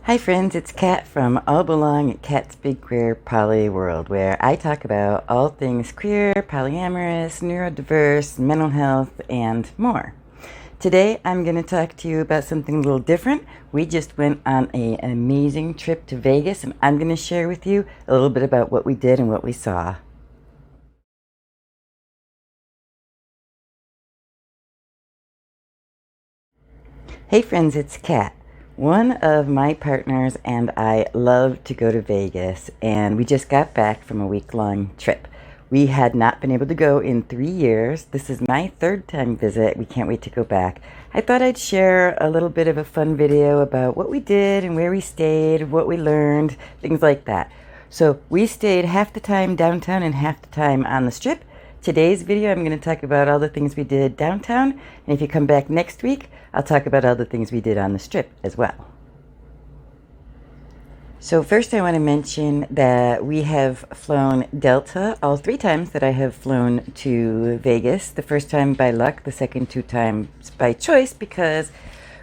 Hi friends, it's Kat from All Belong at katsbigqueerpolyworld, where I talk about all things queer, polyamorous, neuro-diverse, mental health, and more. Today I'm going to talk to you about something a little different. We just went on an amazing trip to Vegas, and I'm going to share with you a little bit about what we did and what we saw. Hey friends, it's Kat. One of my partners and I love to go to Vegas, and we just got back from a week-long trip. We had not been able to go in 3 years. This is my third time visit. We can't wait to go back. I thought I'd share a little bit of a fun video about what we did and where we stayed, what we learned, things like that. So we stayed half the time downtown and half the time on the strip. Today's video, I'm going to talk about all the things we did downtown, and if you come back next week, I'll talk about all the things we did on the strip as well. So first I want to mention that we have flown Delta all 3 times that I have flown to Vegas. The first time by luck, the second 2 times by choice, because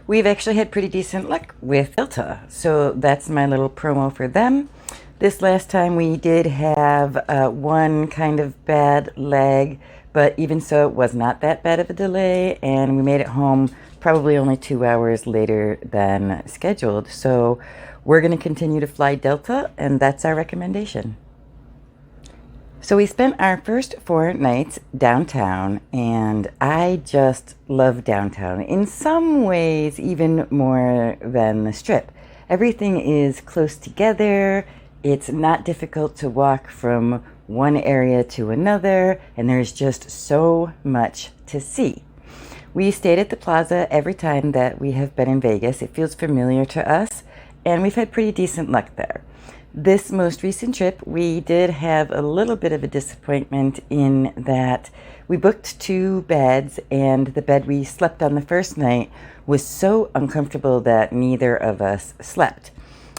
we've actually had pretty decent luck with Delta. So that's my little promo for them. This last time we did have one kind of bad leg, but even so it was not that bad of a delay, and we made it home probably only 2 hours later than scheduled. So we're going to continue to fly Delta, and that's our recommendation. So we spent our first 4 nights downtown, and I just love downtown. In some ways, even more than the strip. Everything is close together. It's not difficult to walk from one area to another, and there's just so much to see. We stayed at the Plaza every time that we have been in Vegas. It feels familiar to us, and we've had pretty decent luck there. This most recent trip, we did have a little bit of a disappointment in that we booked 2 beds, and the bed we slept on the first night was so uncomfortable that neither of us slept.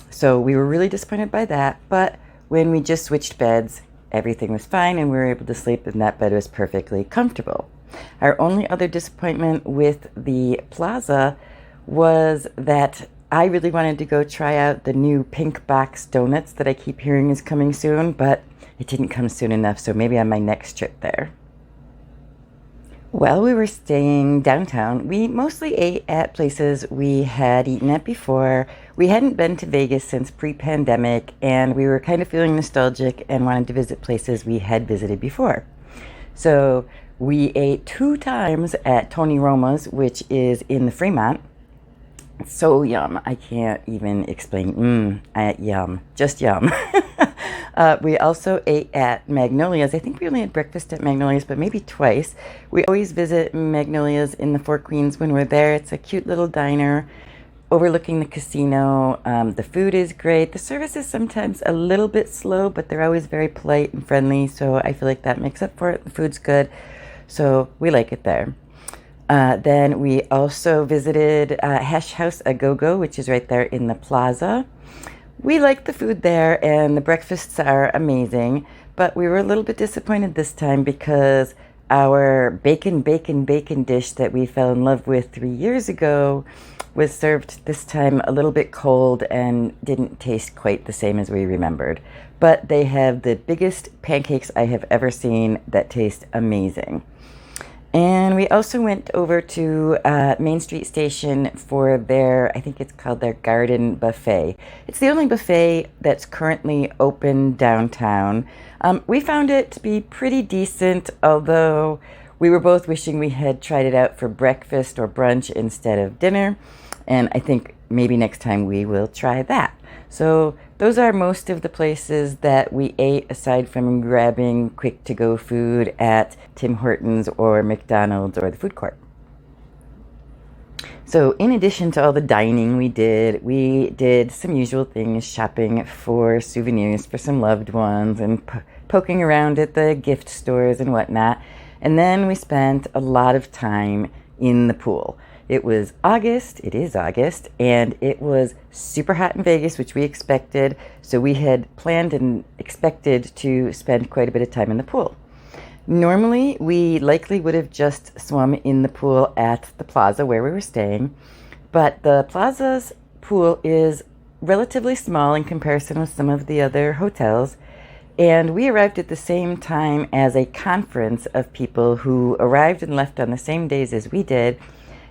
So we were really disappointed by that, but when we just switched beds, everything was fine and we were able to sleep, and that bed was perfectly comfortable. Our only other disappointment with the Plaza was that I really wanted to go try out the new pink box donuts that I keep hearing is coming soon, but it didn't come soon enough, so maybe on my next trip there. While we were staying downtown, we mostly ate at places we had eaten at before. We hadn't been to Vegas since pre-pandemic, and we were kind of feeling nostalgic and wanted to visit places we had visited before. So we ate 2 times at Tony Roma's, which is in the Fremont. It's so yum. I can't even explain. Yum. Just yum. We also ate at Magnolia's. I think we only had breakfast at Magnolia's, but maybe twice. We always visit Magnolia's in the Four Queens when we're there. It's a cute little diner overlooking the casino. The food is great. The service is sometimes a little bit slow, but they're always very polite and friendly, so I feel like that makes up for it. The food's good, so we like it there. Then we also visited Hash House A Go-Go, which is right there in the Plaza. We like the food there, and the breakfasts are amazing, but we were a little bit disappointed this time because our bacon dish that we fell in love with 3 years ago was served this time a little bit cold and didn't taste quite the same as we remembered. But they have the biggest pancakes I have ever seen that taste amazing. And we also went over to Main Street Station for their, I think it's called their Garden Buffet. It's the only buffet that's currently open downtown. We found it to be pretty decent, although we were both wishing we had tried it out for breakfast or brunch instead of dinner. And I think maybe next time we will try that. So those are most of the places that we ate, aside from grabbing quick to-go food at Tim Hortons or McDonald's or the food court. So in addition to all the dining we did some usual things, shopping for souvenirs for some loved ones and poking around at the gift stores and whatnot. And then we spent a lot of time in the pool. It is August, and it was super hot in Vegas, which we expected, so we had planned and expected to spend quite a bit of time in the pool. Normally, we likely would have just swum in the pool at the Plaza where we were staying, but the Plaza's pool is relatively small in comparison with some of the other hotels. And we arrived at the same time as a conference of people who arrived and left on the same days as we did.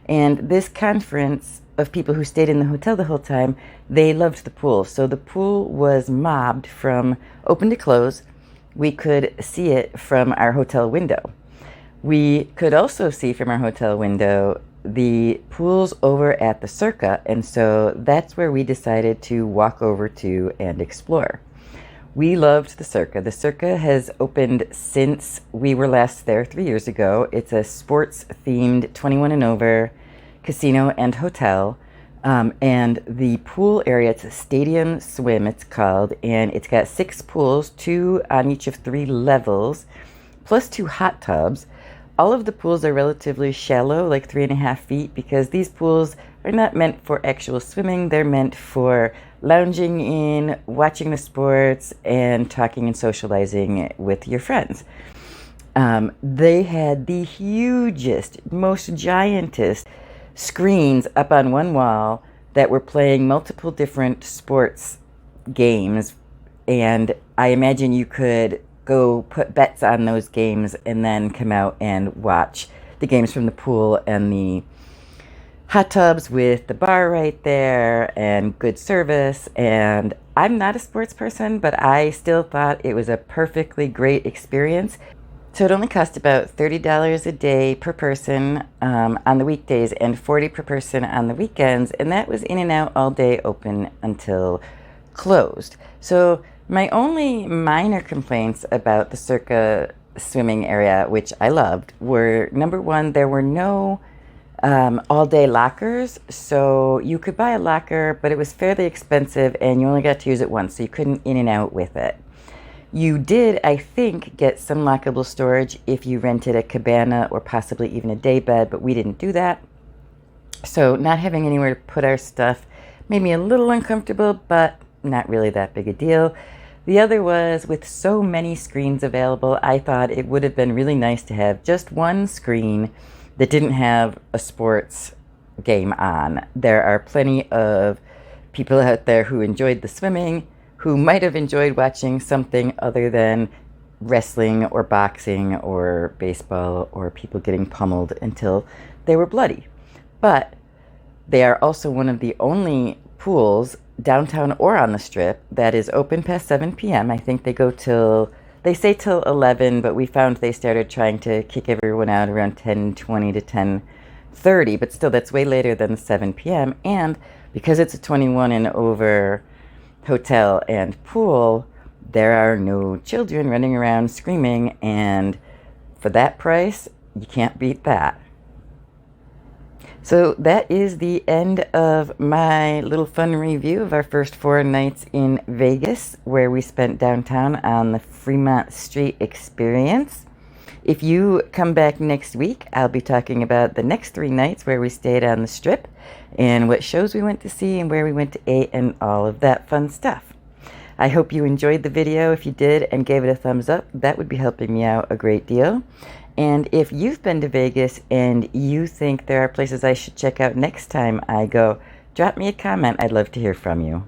And this conference of people who stayed in the hotel the whole time, they loved the pool. So the pool was mobbed from open to close. We could see it from our hotel window. We could also see from our hotel window the pools over at the Circa, and so that's where we decided to walk over to and explore. We loved the Circa. The Circa has opened since we were last there 3 years ago. It's a sports-themed 21 and over casino and hotel, and the pool area, it's a stadium swim, it's called, and it's got 6 pools, 2 on each of 3 levels, plus 2 hot tubs. All of the pools are relatively shallow, like 3.5 feet, because these pools are not meant for actual swimming. They're meant for lounging in, watching the sports, and talking and socializing with your friends. They had the hugest, most giantest screens up on one wall that were playing multiple different sports games, and I imagine you could go put bets on those games and then come out and watch the games from the pool and the hot tubs with the bar right there and good service. And I'm not a sports person, but I still thought it was a perfectly great experience. So it only cost about $30 a day per person on the weekdays and $40 per person on the weekends, and that was in and out all day, open until closed. So my only minor complaints about the Circa swimming area, which I loved, were, number one, there were no all-day lockers. So you could buy a locker, but it was fairly expensive, and you only got to use it once, so you couldn't in and out with it. You did, I think, get some lockable storage if you rented a cabana or possibly even a day bed, but we didn't do that. So not having anywhere to put our stuff made me a little uncomfortable, but not really that big a deal. The other was, with so many screens available, I thought it would have been really nice to have just one screen that didn't have a sports game on. There are plenty of people out there who enjoyed the swimming, who might have enjoyed watching something other than wrestling or boxing or baseball or people getting pummeled until they were bloody. But they are also one of the only pools downtown or on the Strip that is open past 7 p.m. I think they go till, they say till 11, but we found they started trying to kick everyone out around 10:20 to 10:30, but still that's way later than 7 p.m. And because it's a 21 and over hotel and pool, there are no children running around screaming, and for that price, you can't beat that. So that is the end of my little fun review of our first 4 nights in Vegas, where we spent downtown on the Fremont Street experience. If you come back next week, I'll be talking about the next 3 nights where we stayed on the Strip and what shows we went to see and where we went to eat and all of that fun stuff. I hope you enjoyed the video. If you did and gave it a thumbs up, that would be helping me out a great deal. And if you've been to Vegas and you think there are places I should check out next time I go, drop me a comment. I'd love to hear from you.